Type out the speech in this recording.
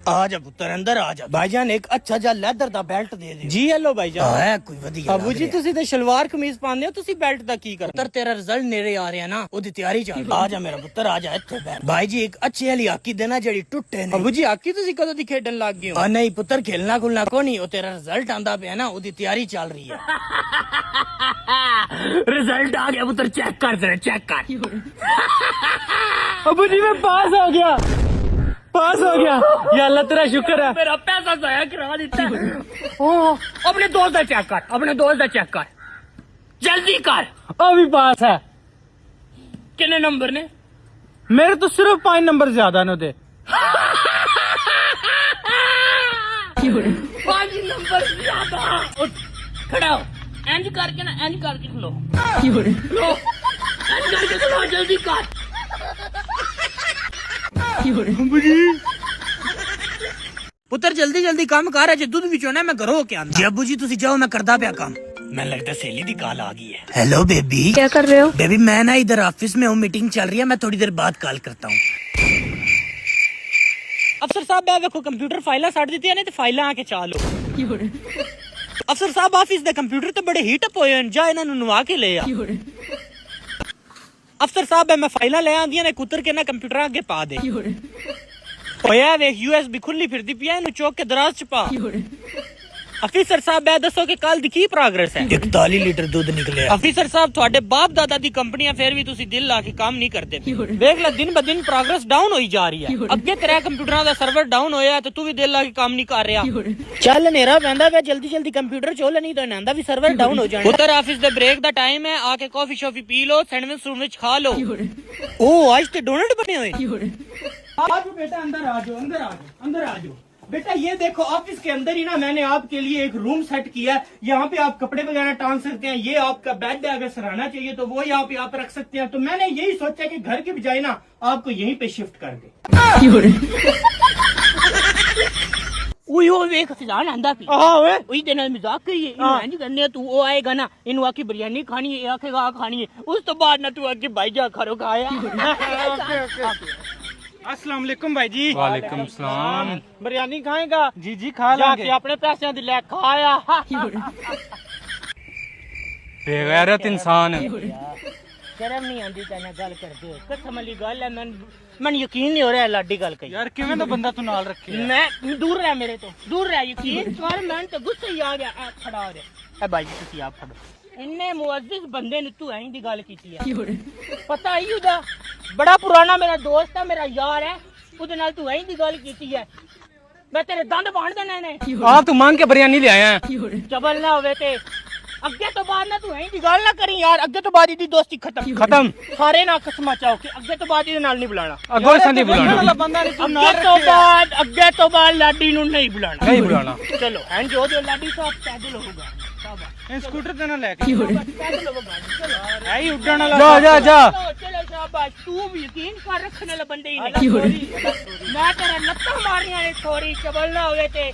आजा पुत्र अंदर आजा भाईजान एक अच्छा जा लेदर दा बेल्ट दे दे जी हेलो भाईजान है कोई वधिया अबू जी तुसी ते शलवार कमीज पांदे हो तुसी बेल्ट दा की करदे पुत्र तेरा रिजल्ट नेड़े आ रहा ना ओदी तैयारी चल रही आजा मेरा पुत्र आजा इत्थे बैठ भाई जी एक अच्छी वाली हाकी देना जेड़ी टुटे नहीं अबू जी हाकी तुसी कदों दी खेडन लग गए हो नहीं पुत्र खेलना खुलना को नहीं ओ तेरा रिजल्ट आंदा पे ना ओदी तैयारी चल रही है रिजल्ट आ गया पुत्र चेक कर जरा चेक कर अबू जी मैं पास हो गया या अल्लाह तेरा शुक्र है मेरा पैसा जाया करा देता अपने दोस्त का चेक कर अपने दोस्त का चेक कर जल्दी कर अभी पास है कितने नंबर ने मेरे तो सिर्फ 5 नंबर ज्यादा ने दे 5 नंबर ज्यादा उठ खड़ा हो इंज करके ना इंज करके खलो लो इंज करके खलो जल्दी कर पुत्र जल्दी जल्दी काम कर अजे दूध विचों ना मैं घरों होके आंदा जी अब्बू जी तुसी जाओ मैं करदा पिया काम मैं लगता सहेली दी कॉल आ गई है हेलो बेबी क्या कर रहे हो? बेबी मैं ना इधर ऑफिस में हूँ मीटिंग चल रही है मैं थोड़ी देर बाद कॉल करता हूँ अफसर साहब मैं देखो कंप्यूटर फाइलां सट दित्तियां ने ते फाइलां आके चा लो अफसर साहब ऑफिस दे कंप्यूटर ते बड़े हीट अप होए हैं जा इन्हां नूं नवा के ले आ अफसर साहब मैं फाइलां ले आंदियां ने कुतर के ना कंप्यूटर आगे पा दे होया वे यूएसबी खुली फिरदी पिया इनू चौक के दराज च पा अफीसर साहब मैं दसो कि कल दी की प्रोग्रेस है 41 लीटर दूध निकले अफीसर साहब थोड़े बाप दादा दी कंपनियां फिर भी तुसी दिल ला के काम नहीं करते देख ला दिन ब दिन प्रोग्रेस डाउन होई जा रही है अगे तेरा कंप्यूटरां दा सर्वर डाउन होया तो तू भी दिल ला के काम नहीं कर रहा चल नेरा पैंदा वे जल्दी जल्दी कंप्यूटर चोल नहीं तो इन्हां दा भी सर्वर डाउन हो जाना उधर ऑफिस दे ब्रेक दा टाइम है आके कॉफी शॉफी पी लो सैंडविच खा लो ओ आज ते डोनट बने हुए आज बेटा अंदर आ जाओ बेटा ये देखो ऑफिस के अंदर ही ना मैंने आपके लिए एक रूम सेट किया है यहाँ पे आप कपड़े वगैरह टांग सकते हैं ये आपका बेड है अगर सराहना चाहिए तो वो यहाँ पे आप रख सकते हैं तो मैंने यही सोचा कि घर की बजाय ना आपको यहीं पे शिफ्ट कर दे ओए ओए वेख फिजान आंदा पी ओए ओई दे नाल मजाक करिए इंज करने तू ओ आएगा ना इनु आकी बिरयानी खानी है आखेगा आ खानी है उस तो बाद ना तू आगे भाई जा खरो खाया अस्सलाम वालेकुम भाई जी वालेकुम सलाम बिरयानी खाएगा जी जी खा लेंगे अपने पैसे दी ले खाया बेगैरत इंसान शर्म नहीं आंदी तेना गल करदे हो कसम वाली गल है मन यकीन नहीं हो रहा लाडी गल कही यार किवें दा बंदा तू नाल रखे मैं दूर रह मेरे तो दूर रह यकीन कर मैं तो गुस्से ही आ गया खड़ा हो रे भाई जी तुसी आप खड़ो इन्ने मुअज्जिज बंदे ने तू ऐं दी गल कीती है पता ही उदा बड़ा पुराना मेरा दोस्त है मेरा यार है उदे नाल तू ऐं दी गल कीती है मैं तेरे दंद बांध देने ने आप तू मांग के बिरयानी ले आया है चबल ना होवे ते अगे तो बाद ना तू ऐं दी गल ना करी यार अगे तो बाद दी दोस्ती खत्म सारे ना कसमा चाहो कि अगे तो बाद नाल नहीं बुलाना अगो संदी बुलाना बंदा नहीं तू नाल अगे तो बाद लाडी नु नहीं बुलाना नहीं बुलाना चलो एंड जो लाडी साहब पैदल होगा स्कूटर ते ना लेके पैदल होगा चलो आई उड़न वाला जा चलो शाबाश तू भी यकीन कर रखने वाला बंदे ही नहीं मैं तेरा लत्ता मारने वाले छोरी चबल ना होवे ते